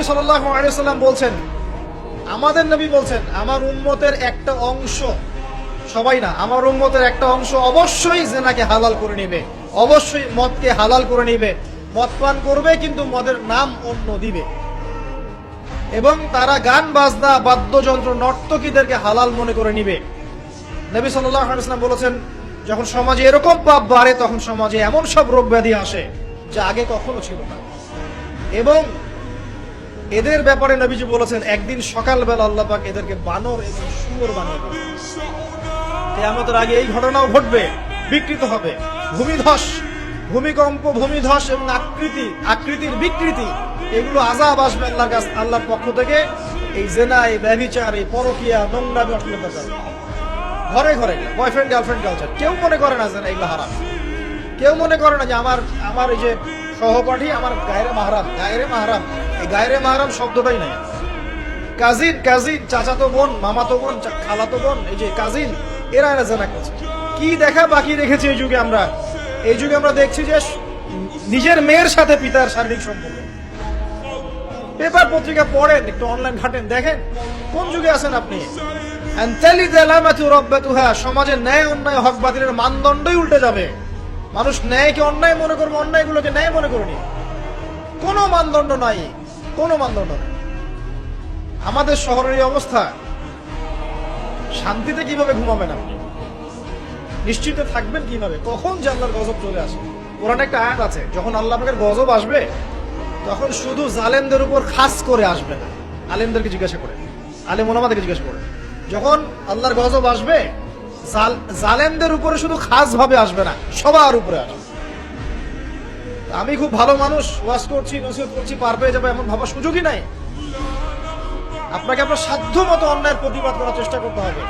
নবী সাল্লাল্লাহু আলাইহি ওয়াসাল্লাম বলছেন, আমাদের নবী বলছেন, আমার উম্মতের একটা অংশ, সবাই না, আমার উম্মতের একটা অংশ অবশ্যই জিনাকে হালাল করে নেবে, অবশ্যই মদকে হালাল করে নেবে, মদ পান করবে কিন্তু মদের নাম অন্য দিবে, এবং তারা গান বাজনা বাদ্যযন্ত্র নর্তকীদেরকে হালাল মনে করে নিবে। নবী সাল্লাল্লাহু আলাইহি ওয়াসাল্লাম বলেছেন, যখন সমাজে এরকম পাপ বাড়ে তখন সমাজে এমন সব রোগ ব্যাধি আসে যা আগে কখনো ছিল না। এবং এদের ব্যাপারে নবীজি বলেছেন, একদিন সকালবেলা আল্লাহ পাক এদেরকে বানর এবং শুয়োর বানিয়ে দেবেন। কিয়ামতের আগে এই ঘটনাও ঘটবে, বিকৃত হবে, ভূমিধস, ভূমিকম্প, ভূমিধস এবং আকৃতির বিকৃতি, এগুলো আযাব আসবে আল্লাহর কাছে, আল্লাহর পক্ষ থেকে। এই জেনা, এই ব্যভিচার, এই পরকীয়া, নোংরামি, অশ্লীলতা, ঘরে ঘরে বয়ফ্রেন্ড গার্লফ্রেন্ড কালচার, কেউ মনে করে না যে এগুলো হারাম, কেউ মনে করে না যে আমার এই যে সহপাঠী আমার গায়রে মাহরাম। এই গায়রে মাহরাম শব্দটাই নাই। কাজিন, চাচাতো বোন, মামাতো বোন, খালাতো বোন, এই যে কাজিন, এরা জেনা করছে। কি দেখা বাকি রেখেছি এই যুগে আমরা? এই যুগে আমরা দেখছি যে নিজের মেয়ের সাথে পিতার শারীরিক সম্পর্ক। পেপার পত্রিকা পড়েন, একটু অনলাইন ঘাটেন, দেখেন কোন যুগে আছেন আপনি। সমাজে ন্যায় অন্যায় হক বাতিলের মানদণ্ডই উল্টে যাবে। মানুষ ন্যায়কে অন্যায় মনে করবে, অন্যায়গুলোকে ন্যায় মনে করবে। কোনো মানদণ্ড নাই, কোনো মানদণ্ড নাই। আমাদের শহরের এই অবস্থা, শান্তিতে কিভাবে ঘুমাবেন আপনি? নিশ্চিত থাকবেন কিভাবে? কখন যে আল্লাহর গজব চলে আসে। কোরআনে একটা আয়াত আছে, যখন আল্লাহ পাকের গজব আসবে তখন শুধু জালেমদের উপর খাস করে আসবে না। আলেমদেরকে জিজ্ঞাসা করে, আলেম ওলামাদেরকে জিজ্ঞাসা করে, যখন আল্লাহর গজব আসবে জালেমদের উপরে শুধু খাস ভাবে আসবে না, সবার উপরে আসবে। আমি খুব ভালো মানুষ, ওয়াজ করছি, নসিহত করছি, পার পেয়ে যাবে এমন ভাবার সুযোগই নাই। আপনাকে আপনার সাধ্য মতো অন্যায়ের প্রতিবাদ করার চেষ্টা করতে হবে।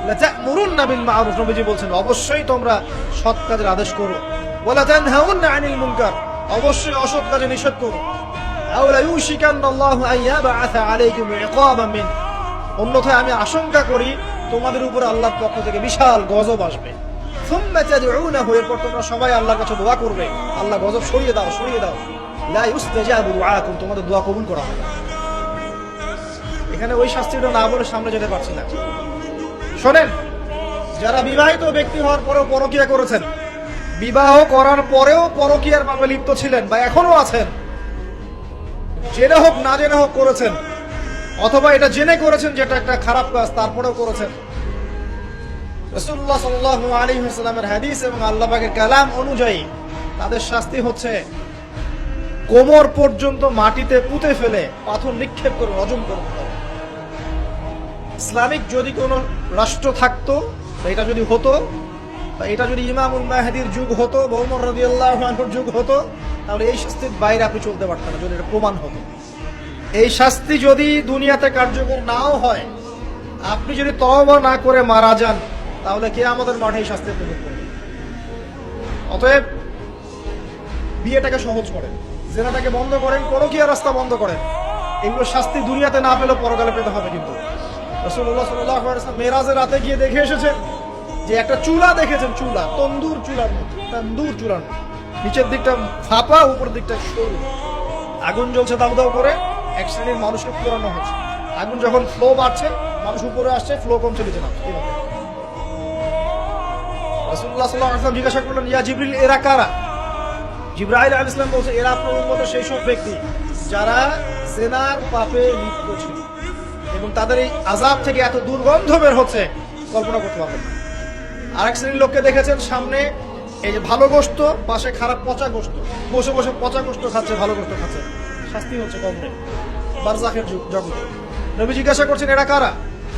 লাতা'মুরুন্না বিল মা'রুফ, নবীজি বলছেন, অবশ্যই তোমরা সৎ কাজের আদেশ করো। ওয়ালা তানহাউন্না আনিল মুনকার, অবশ্যই অসৎ কাজে নিষেধ করো। আও লা ইউশিকান্নাল্লাহু আন ইয়াবআসা আলাইকুম ইকাবাম মিন, অন্যথায় আমি আশঙ্কা করি তোমাদের উপর আল্লাহর পক্ষ থেকে বিশাল গজব আসবে। সুম্মা তাদউনাহু, এরপর তোমরা সবাই আল্লাহর কাছে দোয়া করবে, আল্লাহ গজব সরিয়ে দাও, সরিয়ে দাও। লা ইউস্তাজাবু দুআকুম, তোমাদের দোয়া কবুল করা হবে না। এখানে ওই শাস্তিটা না বলে সামনে যেতে পারছি না। শোনেন, যারা বিবাহিত ব্যক্তি হওয়ার পরেও পরকীয়া করেছেন, বিবাহ করার পরেও পরকীয়ার পাপে লিপ্ত ছিলেন বা এখনো আছেন, জেনে হোক না জেনে হোক করেছেন, অথবা এটা জেনে করেছেন যেটা একটা খারাপ কাজ, তারপরেও করেছেন, রাসূলুল্লাহ সাল্লাল্লাহু আলাইহি ওয়াসাল্লামের হাদিস এবং আল্লাহ পাকের কালাম অনুযায়ী তাদের শাস্তি হচ্ছে কোমর পর্যন্ত মাটিতে পুঁতে ফেলে পাথর নিক্ষেপ করে রজম করতে হবে। ইসলামিক যদি কোনো রাষ্ট্র থাকতো, এটা যদি হতো, এটা যদি ইমামুল মাহদির যুগ হতো, ওমর রাদিয়াল্লাহু আনহুর যুগ হতো, তাহলে এই শাস্তির বাইরে আপনি চলতে পারতেন না, যদি এটা প্রমাণ হতো। এই শাস্তি যদি দুনিয়াতে কার্যকর নাও হয়, আপনি যদি তওবা না করে মারা যান, তাহলে কিয়ামতের মাঠে এই শাস্তি প্রয়োগ করবে। অতএব বিয়েটাকে সহজ করেন, জেনাটাকে বন্ধ করেন, পরকীয়ার রাস্তা বন্ধ করেন। এগুলো শাস্তি দুনিয়াতে না পেলেও পরকালে পেতে হবে। কিন্তু রাসূলুল্লাহ সাল্লাল্লাহু আলাইহি ওয়াসাল্লাম মেরাজের রাতে গিয়ে দেখে এসেছেন যে একটা চুলা দেখেছেন, চুলা, তন্দুর চুলার মতো, নিচের দিকটা ফাঁপা, উপরের দিকটা সরু, আগুন জ্বলছে দাউ দাউ করে, এক শ্রেণীর মানুষকে পোড়ানো হচ্ছে। আগুন যখন ফ্লো বাড়ছে, মানুষ উপরে আসছে, ফ্লো কমছে নিচে নামছে। রাসূলুল্লাহ সাল্লাল্লাহু আলাইহি ওয়াসাল্লাম জিজ্ঞাসা করলেন, ইয়া জিবরিল, এরা কারা? জিবরাইল আলাইহিস সালাম বলছে, এরা আপনার উম্মতের সেই সব ব্যক্তি যারা জিনার পাপে লিপ্ত ছিল, এবং তাদের এই আযাব থেকে এত দুর্গন্ধ বের হচ্ছে কল্পনা করতে পারবেন না। আরেক শ্রেণীর লোককে দেখেছেন, সামনে এই যে ভালো গোশত, পাশে খারাপ পচা গোশত, বসে বসে পচা গোশত খাচ্ছে, ভালো গোশত খাচ্ছে, শাস্তি হচ্ছে কবরে, বারজাখের জগতে। নবী জিজ্ঞাসা করছেন, এরা কারা?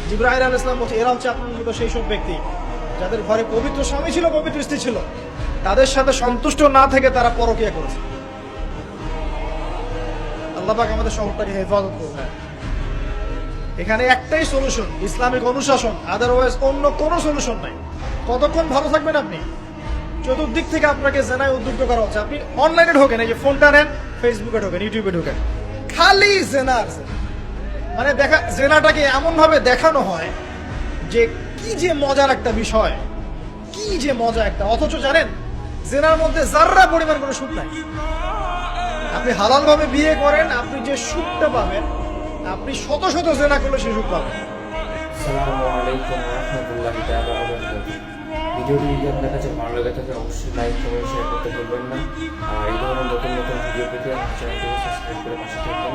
জিবরাইল আলাইহিস সালাম বলছে, এরা হচ্ছে আপনার মতো সেই সব ব্যক্তি যাদের ঘরে পবিত্র স্বামী ছিল, পবিত্র স্ত্রী ছিল, তাদের সাথে সন্তুষ্ট না থেকে তারা পরকীয়া করেছে। আল্লাহ পাক আমাদের শহরটাকে হেফাজত করবে। এখানে একটাই সলিউশন, ইসলামিক অনুশাসন, আদারওয়াইজ অন্য কোনো সলিউশন নাই। কতক্ষণ ভালো থাকবেন আপনি? চতুর্দিক থেকে আপনাকে জেনায় উদ্বুদ্ধ করা হচ্ছে। আপনি অনলাইনে ঢোকেন, এই যে ফোনটা নেন, ফেসবুকে ঢোকেন, ইউটিউবে ঢোকেন, খালি জেনার, মানে দেখা, জেনাটাকে এমন ভাবে দেখানো হয় যে কি যে মজার একটা বিষয়, কি যে মজা একটা, অথচ জানেন জেনার মধ্যে যাররা পরিমাণ কোনো সুখ নাই। আপনি হালাল ভাবে বিয়ে করেন, আপনি যে সুখটা পাবেন, আপনি শত শত জেনা করলে সে সুখ পাবেন। আসসালামু আলাইকুম রহমতুল্লাহি তাআলা ওয়া বারাকাতুহু। ভিডিওটি যদি আপনার কাছে ভালো লেগে থাকে অবশ্যই লাইক কমেন্ট শেয়ার করতে ভুলবেন না। আর এই ধরনের নতুন নতুন ভিডিও পেতে আমার চ্যানেলটিকে সাবস্ক্রাইব করে পাশে থাকবেন।